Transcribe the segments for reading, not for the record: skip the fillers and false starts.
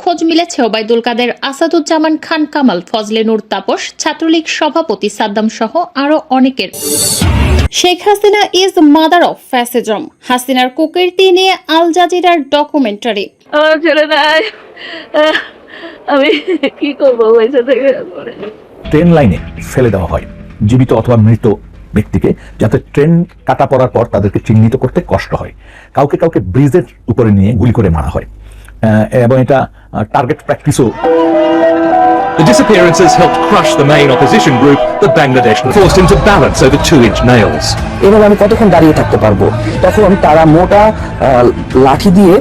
খোঁজ মিলেছে ওবায়দুল কাদের, আসাদুজ্জামান খান কামাল, ফজলে নূর তাপস, ছাত্রলীগ সভাপতি সাদ্দাম সহ আরো অনেকের। Sheikh Hasina is mother of fascism, হাসিনার কুকীর্তি নিয়ে আল জাজিরার ডকুমেন্টারি। আমার ছেলে নাই, আমি কি করবো পয়সা থেকে? ট্রেন লাইনে ফেলে দেওয়া হয় জীবিত অথবা মৃত ব্যক্তিকে, যাতে ট্রেন কাটা পড়ার পর তাদেরকে চিহ্নিত করতে কষ্ট হয়। কাউকে কাউকে ব্রিজের উপরে নিয়ে গুলি করে মারা হয়, এবং এটা target প্র্যাকটিসও। The disappearances helped crush the main opposition group, the Bangladesh, forced him to balance over 2-inch nails. এভাবে আমি কতক্ষণ দাঁড়িয়ে থাকতে পারবো? তখন তারা মোটা লাঠি দিয়ে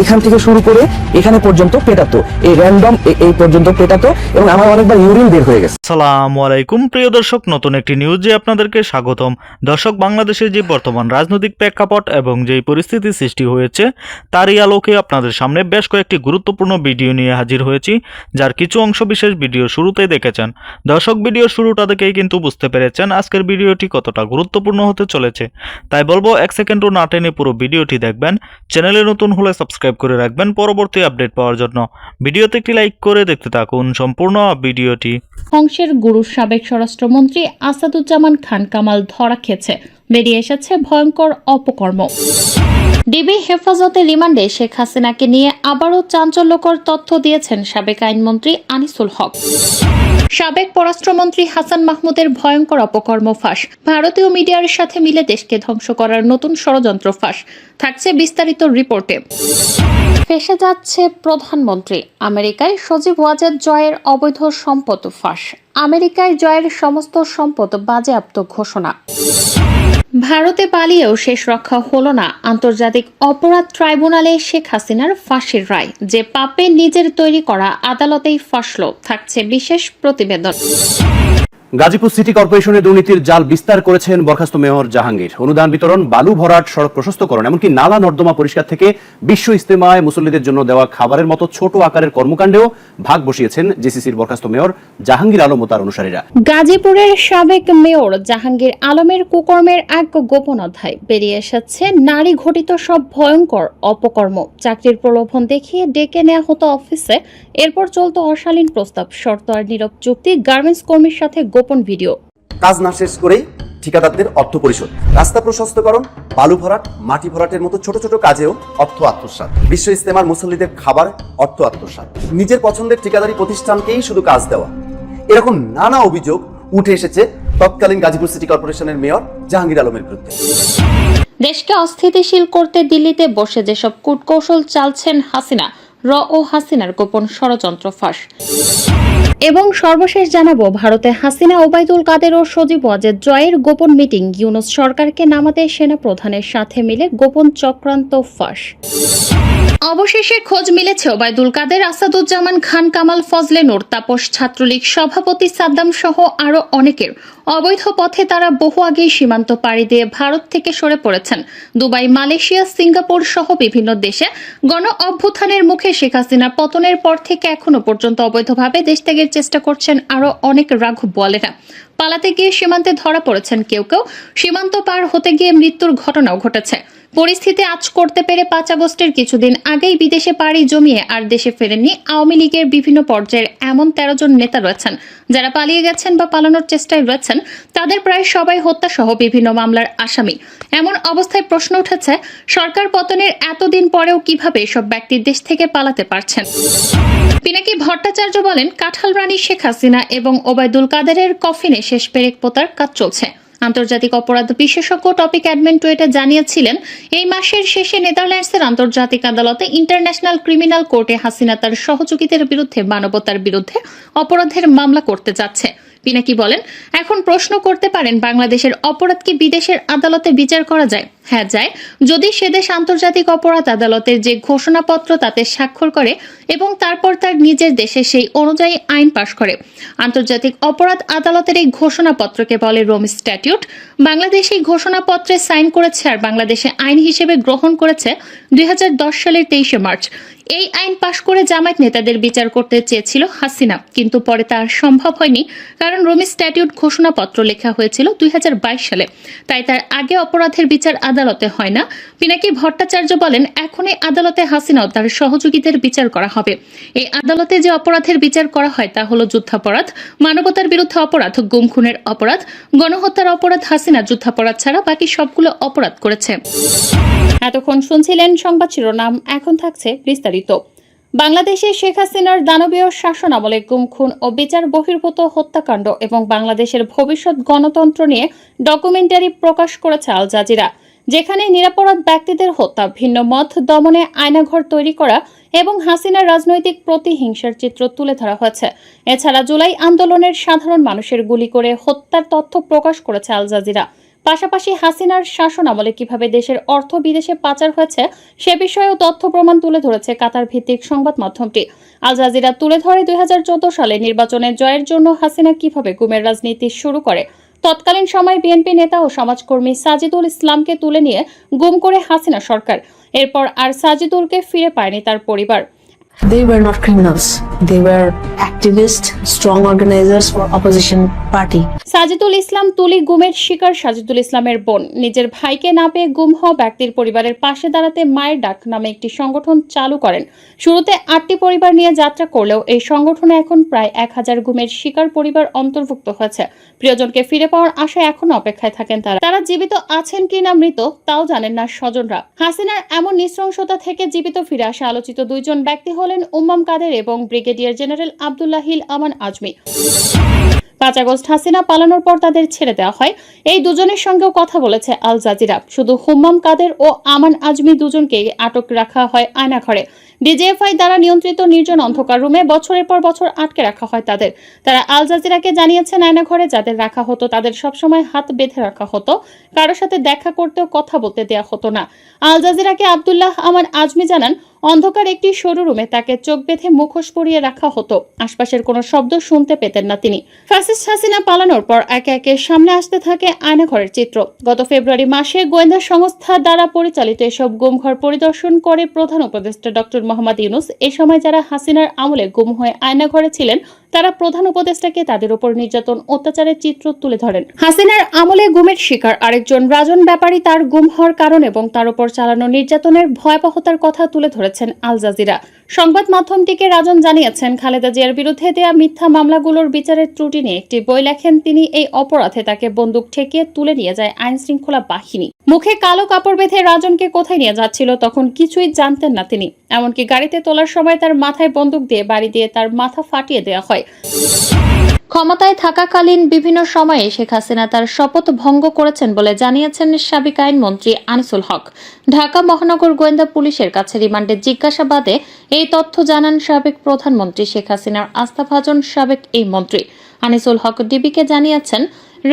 এখান থেকে শুরু করে এখানে পর্যন্ত পেটাতো, এই র্যান্ডম এই পর্যন্ত পেটাতো, এবং আমার অনেকবার ইউরিন বের হয়ে গেছে। আসসালামু আলাইকুম প্রিয় দর্শক, নতুন একটি নিউজে আপনাদেরকে স্বাগতম। দর্শক, বাংলাদেশের যে বর্তমান রাজনৈতিক প্রেক্ষাপট এবং যেই পরিস্থিতি সৃষ্টি হয়েছে তারই আলোকে আপনাদের সামনে বেশ কয়েকটি গুরুত্বপূর্ণ ভিডিও নিয়ে হাজির হয়েছি, যার কিছু অংশ বিশেষ ভিডিও শুরুতেই দেখেছেন। দর্শক, ভিডিও শুরুটা দেখেই কিন্তু বুঝতে পেরেছেন আজকের ভিডিওটি কতটা গুরুত্বপূর্ণ হতে চলেছে। তাই বলবো এক সেকেন্ডও না টেনে পুরো ভিডিওটি দেখবেন। চ্যানেলে নতুন হলে সাবস্ক্রাইব করে রাখবেন পরবর্তী আপডেট পাওয়ার জন্য। ভিডিওতে একটি লাইক করে দেখতে থাকুন সম্পূর্ণ ভিডিওটি। ধ্বংসের গুরু সাবেক স্বরাষ্ট্রমন্ত্রী আসাদুজ্জামান খান কামাল ধরা খেয়েছে, বেরিয়ে এসেছে ভয়ঙ্কর অপকর্ম। ডিবি হেফাজতে রিমান্ডে শেখ হাসিনাকে নিয়ে আবারও চাঞ্চল্যকর তথ্য দিয়েছেন সাবেক আইনমন্ত্রী আনিসুল হক। সাবেক পররাষ্ট্রমন্ত্রী হাসান মাহমুদের ভয়ঙ্কর অপকর্ম ফাঁস, ভারতীয় মিডিয়ার সাথে মিলে দেশকে ধ্বংস করার নতুন ষড়যন্ত্র ফাঁস, থাকছে বিস্তারিত রিপোর্টে। ফেঁসে যাচ্ছে প্রধানমন্ত্রী, আমেরিকায় সজীব ওয়াজেদ জয়ের অবৈধ সম্পদ ফাঁস, আমেরিকায় জয়ের সমস্ত সম্পদ বাজেয়াপ্ত ঘোষণা। ভারতে পালিয়েও শেষ রক্ষা হলো না আন্তর্জাতিক অপরাধ ট্রাইব্যুনালে শেখ হাসিনার ফাঁসির রায়, যে পাপে নিজের তৈরি করা আদালতেই ফাঁসল, থাকছে বিশেষ প্রতিবেদন। গাজীপুর সিটি কর্পোরেশনের দুর্নীতির জাল বিস্তার করেছেন বরখাস্ত মেয়র জাহাঙ্গীর। অনুদান বিতরণ, বালু ভরাট, সড়ক প্রশস্তকরণ, এমনকি নালা নর্দমা পরিষ্কার থেকে বিশ্ব ইজতেমায় মুসল্লিদের জন্য দেওয়া খাবারের মতো ছোট আকারের কর্মকাণ্ডেও ভাগ বসিয়েছেন জেসিসির বরখাস্ত মেয়র জাহাঙ্গীর আলম ও তার অনুসারীরা। গাজীপুরের সাবেক মেয়র জাহাঙ্গীর আলমের কুকর্মের এক গোপন অধ্যায়, বেরিয়ে এসেছে নারী ঘটিত সব ভয়ঙ্কর অপকর্ম। চাকরির প্রলোভন দেখিয়ে ডেকে নেওয়া হতো অফিসে, এরপর চলতো অশালীন প্রস্তাব, শর্ত আর নীরব চুক্তি, গার্মেন্টস কর্মীর সাথে গোপন ভিডিও। কাজ না শেষ করেই ঠিকাদারদের অর্থ পরিশোধ, রাস্তা প্রশস্তকরণ, বালু ভরাট, মাটি ভরাটের মতো ছোট ছোট কাজেও অর্থ আত্মসাৎ, বিশ্ব ইজতেমার মুসল্লিদের খাবার অর্থ আত্মসাৎ, নিজের পছন্দের ঠিকাদারি প্রতিষ্ঠানকেই শুধু কাজ দেওয়া, এরকম নানা অভিযোগ উঠে এসেছে তৎকালীন গাজীপুর সিটি কর্পোরেশনের মেয়র জাহাঙ্গীর আলমের বিরুদ্ধে। দেশকে অস্থিতিশীল করতে দিল্লিতে বসে যেসব কূটকৌশল চালছেন হাসিনা, ও হাসিনার গোপন ষড়যন্ত্র ফাঁস। এবং সর্বশেষ জানাবো ভারতে হাসিনা, ওবায়দুল কাদের ও সজীব ওয়াজেদ জয়ের গোপন মিটিং, ইউনূস সরকারকে নামাতে সেনা প্রধানের সাথে মিলে গোপন চক্রান্ত ফাঁস। অবশেষে খোঁজ মিলেছে ওবায়দুল কাদের, আসাদুজ্জামান খান কামাল, ফজলে নূর তাপস, ছাত্রলীগ সভাপতি সাদ্দাম সহ আরো অনেকের। অবৈধ পথে তারা বহু আগেই সীমান্ত পাড়ি দিয়ে ভারত থেকে সরে পড়েছেন। দুবাই, মালয়েশিয়া, সিঙ্গাপুর সহ বিভিন্ন দেশে গণ অভ্যুত্থানের মুখে শেখ হাসিনার পতনের পর থেকে এখনো পর্যন্ত অবৈধভাবে দেশ ত্যাগের চেষ্টা করছেন আরো অনেক রাঘব বোয়ালেরা। পালাতে গিয়ে সীমান্তে ধরা পড়েছেন কেউ কেউ, সীমান্ত পার হতে গিয়ে মৃত্যুর ঘটনাও ঘটেছে। পরিস্থিতি আঁচ করতে পেরে 5 আগস্টের কিছুদিন আগেই বিদেশে পাড়ি জমিয়ে আর দেশে ফেরেননি আওয়ামী লীগের বিভিন্ন পর্যায়ের এমন 13 জন নেতা রয়েছেন, যারা পালিয়ে গেছেন বা পালানোর চেষ্টায় রয়েছেন। তাদের প্রায় সবাই হত্যা সহ বিভিন্ন মামলার আসামি। এমন অবস্থায় প্রশ্ন উঠেছে, সরকার পতনের এতদিন পরেও কিভাবে সব ব্যক্তি দেশ থেকে পালাতে পারছেন। পিনাকি ভট্টাচার্য বলেন, কাঁঠাল রানী শেখ হাসিনা এবং ওবায়দুল কাদেরের কফিনে শেষ পেরেক পোতার কাজ চলছে। আন্তর্জাতিক অপরাধ বিশেষজ্ঞ টপিক অ্যাডমিন টুইটে জানিয়েছিলেন, এই মাসের শেষে নেদারল্যান্ডসের আন্তর্জাতিক আদালতে ইন্টারন্যাশনাল ক্রিমিনাল কোর্টে হাসিনা তার সহযোগীদের বিরুদ্ধে মানবতার বিরুদ্ধে অপরাধের মামলা করতে যাচ্ছে। পিনাকি বলেন, এখন প্রশ্ন করতে পারেন, বাংলাদেশের অপরাধ কি বিদেশের আদালতে বিচার করা যায়? হ্যাঁ, যায়, যদি সেদেশ আন্তর্জাতিক অপরাধ আদালতের যে ঘোষণাপত্র তাতে স্বাক্ষর করে এবং তারপর তার নিজের দেশে সেই অনুযায়ী আইন পাশ করে। আন্তর্জাতিক অপরাধ আদালতের এই ঘোষণাপত্রকে বলে রোম স্ট্যাটিউট। বাংলাদেশ এই ঘোষণাপত্রে সাইন করেছে আর বাংলাদেশে আইন হিসেবে গ্রহণ করেছে 2010 সালের 23শে মার্চ। এই আইন পাশ করে জামায়াত নেতাদের বিচার করতে চেয়েছিল হাসিনা, কিন্তু পরে তা আর সম্ভব হয়নি, কারণ রোম স্ট্যাটিউট ঘোষণাপত্র লেখা হয়েছিল 2022 সালে। তাই তার আগে অপরাধের বিচার আদালতে হয় না। পিনাকি ভট্টাচার্য বলেন, এখন এই আদালতে হাসিনা ও তার সহযোগীদের বিচার করা হবে। এই আদালতে যে অপরাধের বিচার করা হয় তা হলো যুদ্ধাপরাধ, মানবতার বিরুদ্ধে অপরাধ, গুম খুনের অপরাধ, গণহত্যার অপরাধ। হাসিনা যুদ্ধাপরাধ ছাড়া বাকি সবগুলো অপরাধ করেছে। এতক্ষণ শুনছিলেন সংবাদ শিরোনাম, এখন থাকছে বিস্তারিত। বাংলাদেশে শেখ হাসিনার দানবীয় শাসন আমলে গুম খুন ও বিচার বহির্ভূত হত্যাকাণ্ড এবং বাংলাদেশের ভবিষ্যৎ গণতন্ত্র নিয়ে ডকুমেন্টারি প্রকাশ করেছে আল জাজিরা, যেখানে নিরপরাধ ব্যক্তিদের হত্যা, ভিন্ন মত দমনে আয়নাঘর তৈরি করা এবং হাসিনার রাজনৈতিক প্রতিহিংসার চিত্র তুলে ধরা হয়েছে। এছাড়া জুলাই আন্দোলনের সাধারণ মানুষের গুলি করে হত্যার তথ্য প্রকাশ করেছে আল জাজিরা। পাশাপাশি হাসিনার শাসন আমলে কিভাবে দেশের অর্থ বিদেশে পাচার হয়েছে সে বিষয়েও তথ্য প্রমাণ তুলে ধরেছে কাতার ভিত্তিক সংবাদ মাধ্যমটি। আল জাজিরা তুলে ধরে 2014 সালে নির্বাচনে জয়ের জন্য হাসিনা কিভাবে গুমের রাজনীতি শুরু করে। তৎকালীন সময়ে বিএনপি নেতা ও সমাজকর্মী সাজিদুল ইসলামকে তুলে নিয়ে গুম করে হাসিনা সরকার। এরপর আর সাজিদুলকে ফিরে পায়নি তার পরিবার। They were not criminals. They were activists, strong organizers for opposition party. Sajidul ইসলাম তুলি গুমের শিকার সাজিদুল ইসলামের বোন। নিজের ভাইকে না পেয়ে গুম হওয়া ব্যক্তির পরিবারের পাশে দাঁড়াতে মায়ের ডাক নামে একটি সংগঠন চালু করেন। শুরুতে 8টি পরিবার নিয়ে যাত্রা করলেও এই সংগঠনে এখন প্রায় 1000 গুমের শিকার পরিবার অন্তর্ভুক্ত হয়েছে। প্রিয়জনকে ফিরে পাওয়ার আশায় এখনো অপেক্ষায় থাকেন তারা জীবিত আছেন কিনা মৃত তাও জানেন না স্বজনরা। হাসিনার এমন নৃশংসতা থেকে জীবিত ফিরে আসা আলোচিত দুইজন ব্যক্তি হলেন উম্মাম কাদের এবং ব্রিগেডিয়ার জেনারেল আব্দুল্লাহিল আমান আজমি। 5 আগস্ট হাসিনা পালানোর পর তাদের ছেড়ে দেওয়া হয়। এই দুজনের সঙ্গেও কথা বলেছে আল জাজিরা। শুধু হুম্মাম কাদের ও আমান আজমি দুজনকেই আটক রাখা হয় আয়নাঘরে। ডিজিএফআই দ্বারা নিয়ন্ত্রিত নির্জন অন্ধকার রুমে বছরের পর বছর আটকে রাখা হয় তাদের। তারা আল জাজিরাকে জানিয়েছেন, আয়নাঘরে যাদের রাখা হতো তাদের সবসময় হাত বেঁধে রাখা হতো, কারোর সাথে দেখা করতেও কথা বলতে দেওয়া হতো না। আল জাজিরাকে আব্দুল্লাহ আমান আজমি জানান, অন্ধকার একটি সরু রুমে তাকে চোখ বেঁধে মুখোশ পরিয়ে রাখা হতো। আশপাশের কোনো শব্দ শুনতে পেতেন না তিনি। ফ্যাসিস্ট হাসিনা পালানোর পর একে একে সামনে আসতে থাকে আয়নাঘরের চিত্র। গত ফেব্রুয়ারি মাসে গোয়েন্দা সংস্থা দ্বারা পরিচালিত এসব গুমঘর পরিদর্শন করে প্রধান উপদেষ্টা ডক্টর মোহাম্মদ ইউনূস। এ সময় যারা হাসিনার আমলে গুম হয়ে আয়নাঘরে ছিলেন তারা প্রধান উপদেষ্টাকে তাদের উপর নির্যাতন অত্যাচারের চিত্র তুলে ধরেন। হাসিনার আমলে গুমের শিকার আরেকজন রাজন ব্যাপারী তার গুম হওয়ার কারণ এবং তার উপর চালানো নির্যাতনের ভয়াবহতার কথা তুলে ধরেছেন আল জাজিরা। সংবাদ মাধ্যমটিকে রাজন জানিয়েছেন, খালেদা জিয়ার বিরুদ্ধে দেয়া মিথ্যা মামলাগুলোর বিচারের ত্রুটি নিয়ে একটি বই লেখেন তিনি। এই অপরাধে তাকে বন্দুক ঠেকিয়ে তুলে নিয়ে যায় আইন শৃঙ্খলা বাহিনী। মুখে কালো কাপড় বেঁধে রাজনকে কোথায় নিয়ে যাচ্ছিল তখন কিছুই জানতেন না তিনি। এমনকি গাড়িতে তোলার সময় তার মাথায় বন্দুক দিয়ে বাড়ি দিয়ে তার মাথা ফাটিয়ে দেওয়া হয়। ক্ষমতায় থাকাকালীন বিভিন্ন সময়ে শেখ হাসিনা তার শপথ ভঙ্গ করেছেন বলে জানিয়েছেন সাবেক আইনমন্ত্রী আনিসুল হক। ঢাকা মহানগর গোয়েন্দা পুলিশের কাছে রিমান্ডে জিজ্ঞাসাবাদে এই তথ্য জানান সাবেক প্রধানমন্ত্রী শেখ হাসিনার আস্থাভাজন সাবেক এই মন্ত্রী। আনিসুল হক ডিবিকে জানিয়েছেন,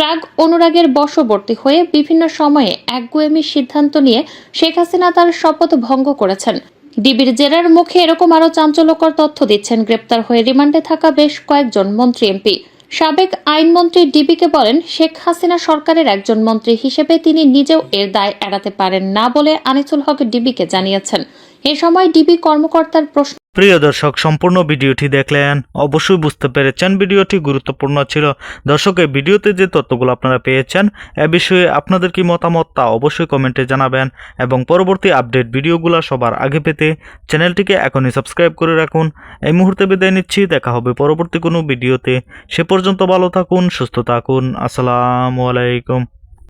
রাগ অনুরাগের বশবর্তী হয়ে বিভিন্ন সময়ে একগুঁয়েমি সিদ্ধান্ত নিয়ে শেখ হাসিনা তার শপথ ভঙ্গ করেছেন। ডিবির জেরার মুখে এরকম আরও চাঞ্চল্যকর তথ্য দিচ্ছেন গ্রেপ্তার হয়ে রিমান্ডে থাকা বেশ কয়েকজন মন্ত্রী এমপি। সাবেক আইনমন্ত্রী ডিবিকে বলেন, শেখ হাসিনা সরকারের একজন মন্ত্রী হিসেবে তিনি নিজেও এর দায় এড়াতে পারেন না বলে আনিসুল হক ডিবিকে জানিয়েছেন। এ সময় ডিবি কর্মকর্তার প্রশ্ন। প্রিয় দর্শক, সম্পূর্ণ ভিডিওটি দেখলেন, অবশ্যই বুঝতে পেরেছেন ভিডিওটি গুরুত্বপূর্ণ ছিল। দর্শক, এই ভিডিওতে যে তথ্যগুলো আপনারা পেয়েছেন এ বিষয়ে আপনাদের কি মতামত তা অবশ্যই কমেন্টে জানাবেন এবং পরবর্তী আপডেট ভিডিওগুলো সবার আগে পেতে চ্যানেলটিকে এখনই সাবস্ক্রাইব করে রাখুন। এই মুহূর্তে বিদায় নিচ্ছি, দেখা হবে পরবর্তী কোনো ভিডিওতে। সে পর্যন্ত ভালো থাকুন, সুস্থ থাকুন। আসসালামু আলাইকুম।